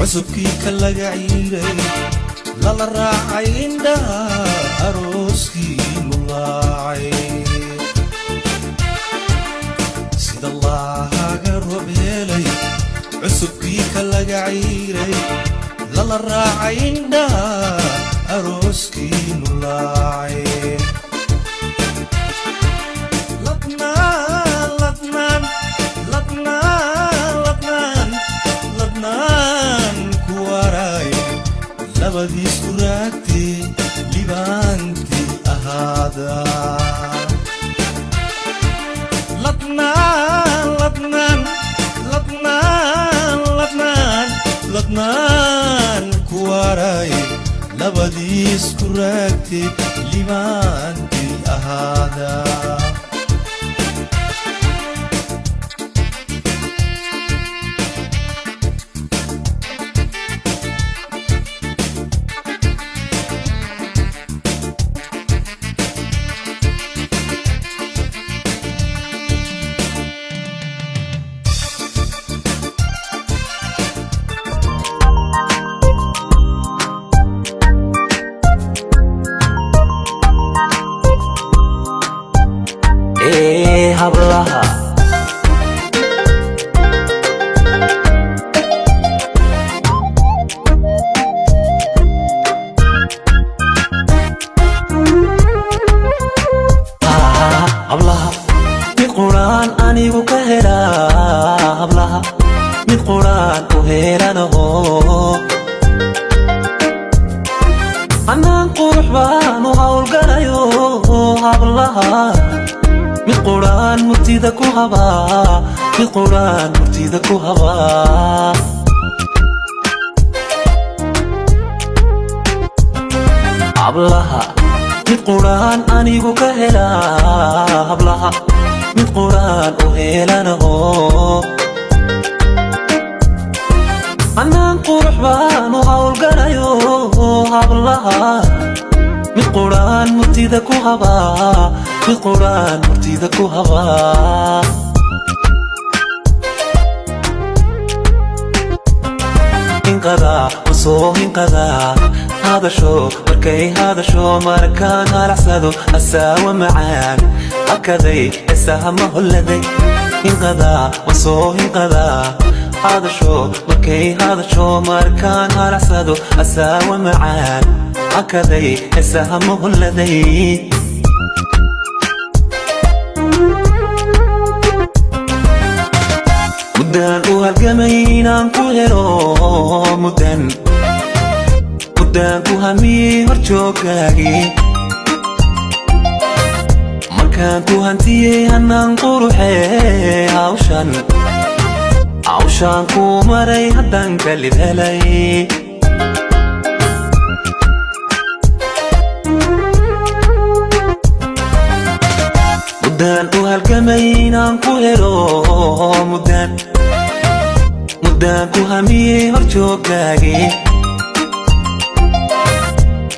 عصبكي كلاقا عيري لا راعي عندها أروسكي ملاعي سيد الله قرب هلي عصبكي كلاقا عيري لا راعي عندها أروسكي ملاعي labadiis ku raagtay libaantii ahaada ladnaan ku waray labadiis ku raagtay libaantii ahaada hablaha mid quraan anigu ka helaa hablaha mid quraan u helanaho anaan qurux baan u hawlgalayo hablaha mid quraan murtida ku habaa mid quraan murtida ku habaa hablaha mid quraan anigu ka helaa hablaha mid quraan u helanaho anaan qurux baan u hawlgalayo hablaha mid quraan murtida ku habaa mid quraan murtida ku habaa hinqada usoo hinqada hadasho markay hadasho markaan halacsado asaawa macaan hakaday heesaha ma holladay hinqada usoo hinqada hadasho markay hadasho markaan halacsado asaawa macaan hakaday heesaha ma holladay mudaan u halgamay inaan ku helo mudaan ku hamiyey horjooggaagii markaan ku hantiyey hanaan quruxee hawshaan ku maray haddaan kalid helay mudaan u halgamay inaan ku helo mudaan ku hamiyey horjooggaagii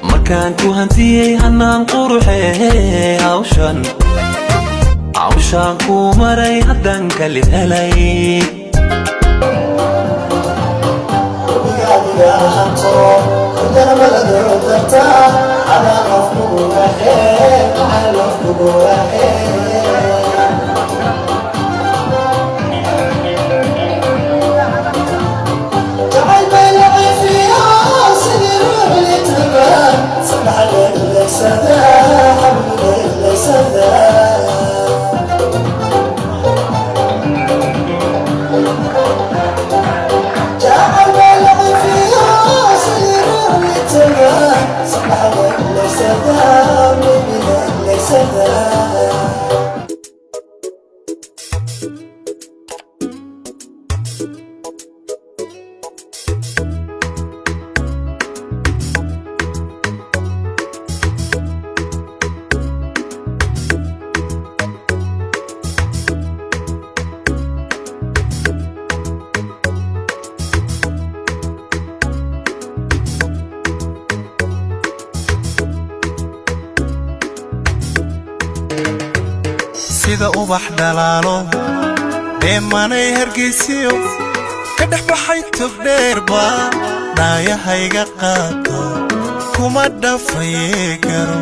markaan ku hantiyey hanaan quruxee hawshaan ku maray haddaan kalid helay sida ubax dhalaalo beemanay hargeysiyo kadhaxbaxay tog dheerba dhaayahayga qaato kuma dhafaye karo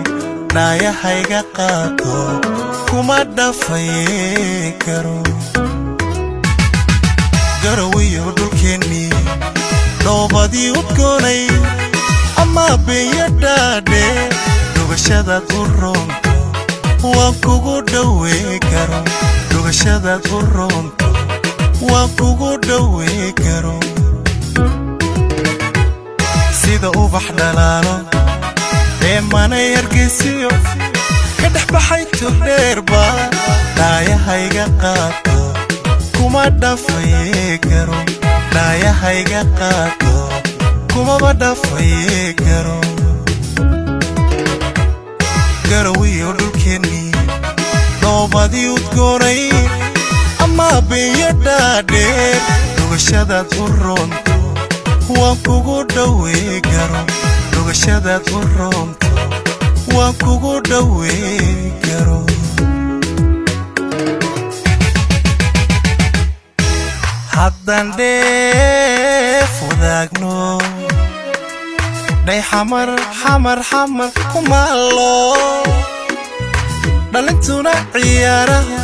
dhaayahayga qaato kuma dhafaye karo garawiyo dhulkeennii dhoobadii udgoonay ama beenya dhaadhe dhugashadaad u roonto waan kugu dhawee karo dhugashadaad u roonto waan kugu dhawee karo sida ubax dhalaalo manay hargeysiyo kadhaxbaxay tog dheerba dhaayahayga qaato kuma dhafaye karo dhaayahayga qaato kumaba dhafaye karo garawiyo dhulkeennii dhoobadii udgoonay ama beenya dhaadheer dhugashadaad u roonto waan kugu dhawee karo dhugashadaad u roonto waan kugu dhawee karo haddaan dheef wadaagno dhay xamar xamar xamar kumaalo dhalintuna ciyaaraha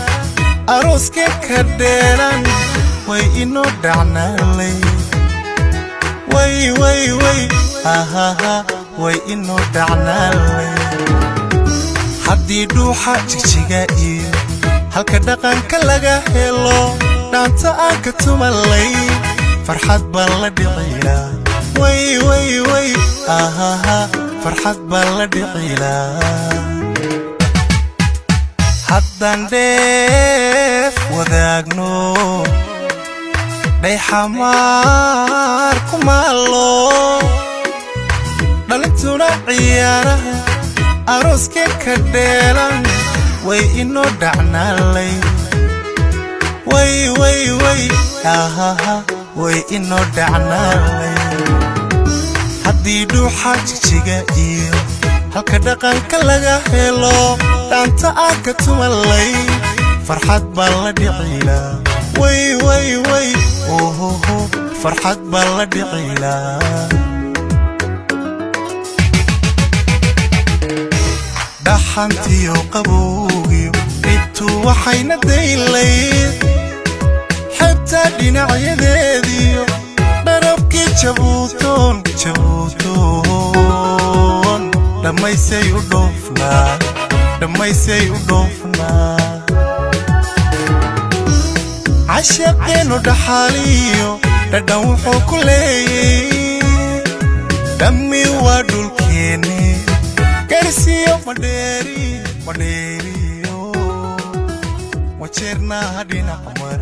arooskee ka dheelan way inoo dhacnaalay way way way ahaha way inoo dhacnaalay haddii dhuuxa jigjiga iyo halka dhaqanka laga helo dhaanta aan ka tumalay farxad baan la dhicilaa way way way ahaha farxad baan la dhicilaa haddaan dheef wadaagno dhay xamaar kumaalo dhalintuna ciyaaraha arooskee ka dheelan way inoo dhacnaalay way way way ahaha way inoo dhacnaalay haddii dhuuxa jigjiga iyo halka dhaqanka laga helo dhaanta aan ka tumalay farxad baan la dhicilaa way way way ohoho farxad baan la dhicilaa dhaxantiyo qabowgiyo dhibtu waxayna daylayd xebta dhinacyadeediyo dharabkii jabuutoon jabuutoon dhammaysay u dhoofnaa dhammaysay u dhoofnaa cashaqeennu dhaxaaliyo dhadhan wuxuu ku leeyay dhammi waa dhulkeenni garsiyo madheeriyo wajeernaa dhinac mar